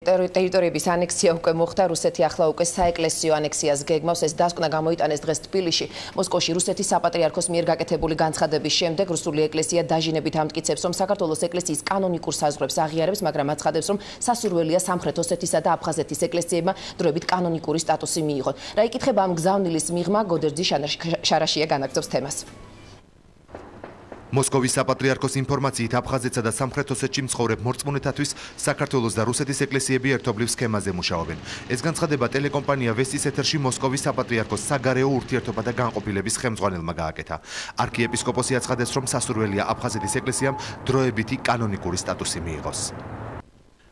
ტერიტორიების ანექსია უკვე მოხდა, რუსეთი ახლა უკვე საეკლესიო ანექსიას გეგმავს, ეს დასკვნა გამოიტანეს დღეს თბილისში. მოსკოვში რუსეთის საპატრიარქოს მიერ გაკეთებული განცხადების შემდეგ რუსული ეკლესია დაჟინებით ამტკიცებს, რომ საქართველოს ეკლესიის კანონიკურ საზღვრებს აღიარებს, მაგრამ აცხადებს, რომ სასურველია სამხრეთ ოსეთისა და აფხაზეთის ეკლესიებმა დროებით კანონიკური სტატუსი მიიღონ. რა იკითხება ამ გზავნილის მიღმა, გოდერძი შარაშია განაგრძობს თემას. მოსკოვის საპატრიარქოს ინფორმაციით აფხაზეთსა და სამხრეთ ოსეთში მცხოვრებ მორწმუნეთათვის საქართველოს და რუსეთის ეკლესიები ერთობლივ სქემაზე მუშაობენ. ეს განცხადება ტელეკომპანია ვესტის ეთერში მოსკოვის საპატრიარქოს საგარეო ურთიერთობა და განყოფილების ხელმძღვანელმა გააკეთა. არქიეპისკოპოსი აცხადებს, რომ სასურველია აფხაზეთის ეკლესიამ დროებითი კანონიკური სტატუსი მიიღოს.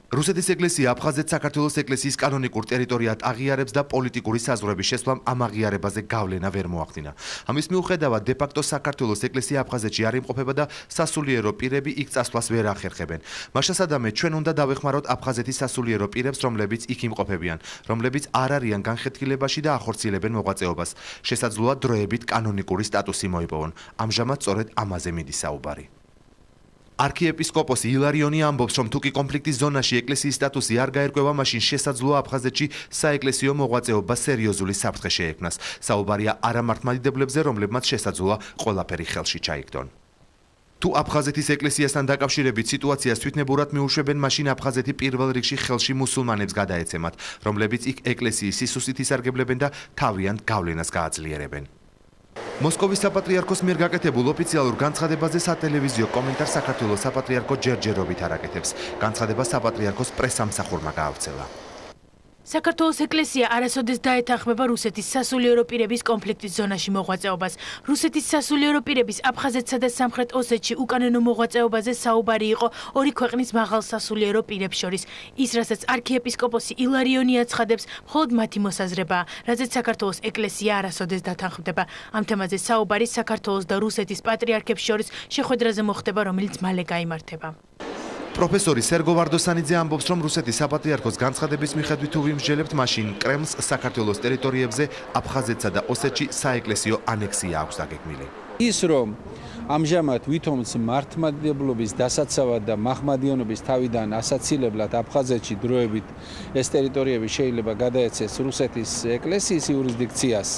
რუსეთის ეკლესია აფხაზეთს საქართველოს ეკლესიის კანონიკურ ტერიტორიად აღიარებს და პოლიტიკური საზღვრების შესვლამ ამ აღიარებაზე გავლენა ვერ მოახდინა. ამის მიუხედავად, დე-ფაქტო საქართველოს ეკლესია აფხაზეთში არ იმყოფება და სასულიერო პირები იქ წასვლას ვერ ახერხებენ. მაშასადამე, ჩვენ უნდა დავეხმაროთ აფხაზეთის სასულიერო პირებს, რომლებიც იქ იმყოფებიან, რომლებიც არ არიან განხეთქილებაში და ახორციელებენ მოღვაწეობას. შესაძლოა დროებით კანონიკური სტატუსი მოიპოვონ. ამჟამად სწორედ ამაზე მიდის საუბარი. არქიეპისკოპოსი ილარიონი ამბობს, რომ თუკი კონფლიქტის ზონაში ეკლესიის სტატუსი არ გაერკვევა, მაშინ შესაძლოა აფხაზეთში საეკლესიო მოღვაწეობა სერიოზული საფრთხე შეექმნას. საუბარია არამართლმადიდებლებზე, რომლებმაც შესაძლოა ყველაფერი ხელში ჩაიგდონ. თუ აფხაზეთის ეკლესიასთან დაკავშირებით სიტუაციას თვითნებურად მიუშვებენ, მაშინ აფხაზეთი პირველ რიგში ხელში მუსულმანებს გადაეცემათ, რომლებიც იქ ეკლესიის სისუსით ისარგებლებენ და თავიანთ გავლენას გააძლიერებენ. მოსკოვის საპატრიარქოს მიერ გაკეთებულ ოფიციალურ განცხადებაზე სატელევიზიო კომენტარს საქართველოს საპატრიარქო ჯერჯერობით არ აკეთებს. განცხადება საპატრიარქოს პრესამსახურმა გაავრცელა. საქართველოს ეკლესია არასოდეს დაეთანხმება რუსეთის სასულიერო პირების კონფლიქტის ზონაში მოღვაწეობას. რუსეთის სასულიერო პირების აფხაზეთსა და სამხრეთ ოსეთში უკანონო მოღვაწეობაზე საუბარი იყო ორი ქვეყნის მაღალ სასულიერო პირებს შორის. ის, რასაც არქიეპისკოპოსი ილარიონი აცხადებს, მხოლოდ მათი მოსაზრებაა, რაზეც საქართველოს ეკლესია არასოდეს დათანხმდება. ამ თემაზე საუბარი საქართველოს და რუსეთის პატრიარქებს შორის შეხვედრაზე მოხდება, რომელიც მალე გაიმართება. პროფესორი სერგო ვარდოსანიძე ამბობს, რომ რუსეთის საპატრიარქოს განცხადების მიხედვით თუ ვიმსჯელებთ, მაშინ კრემლს საქართველოს ტერიტორიებზე აფხაზეთსა და ოსეთში საეკლესიო ანექსია აქვს დაგეგმილი. ის რომ ამჟამად ვითომც მართლმადიდებლობის დასაცავად და მაჰმადიანობის თავიდან ასაცილებლად აფხაზეთში დროებით ეს ტერიტორიები შეიძლება გადაეცეს რუსეთის ეკლესიის იურისდიქციას.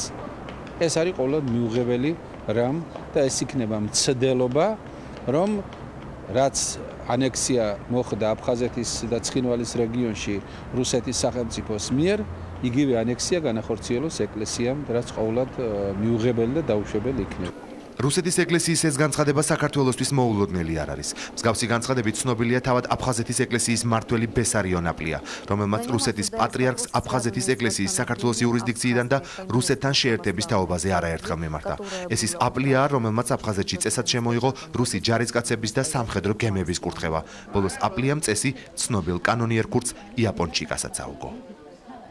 ეს არის ყოველად მიუღებელი რამ და ეს იქნება მცდელობა, რომ რაც ანექსია მოხდა აფხაზეთის და ცხინვალის რეგიონში რუსეთის სახელმწიფოს მიერ, იგივე ანექსია განახორციელოს ეკლესიამ, რაც ყოველად მიუღებელი და დაუშვებელი იქნება. რუსეთის ეკლესიის ეს განცხადება საქართველოსთვის მოულოდნელი არ არის. მსგავსი განცხადებით ცნობილია თავად აფხაზეთის ეკლესიის მმართველი ბესარიონ აპლია, რომელმაც რუსეთის პატრიარქს აფხაზეთის ეკლესიის საქართველოს იურისდიქციიდან და რუსეთთან შეერთების თაობაზე არაერთხელ მიმართა. ეს ის აპლიაა, რომელმაც აფხაზეთში წესად შემოიღო რუსი ჯარისკაცების და სამხედრო გემების კურთხევა. ბოლოს აპლიამ წესი ცნობილ კანონიერ ქურდს იაპონჩიკასაც აუგო.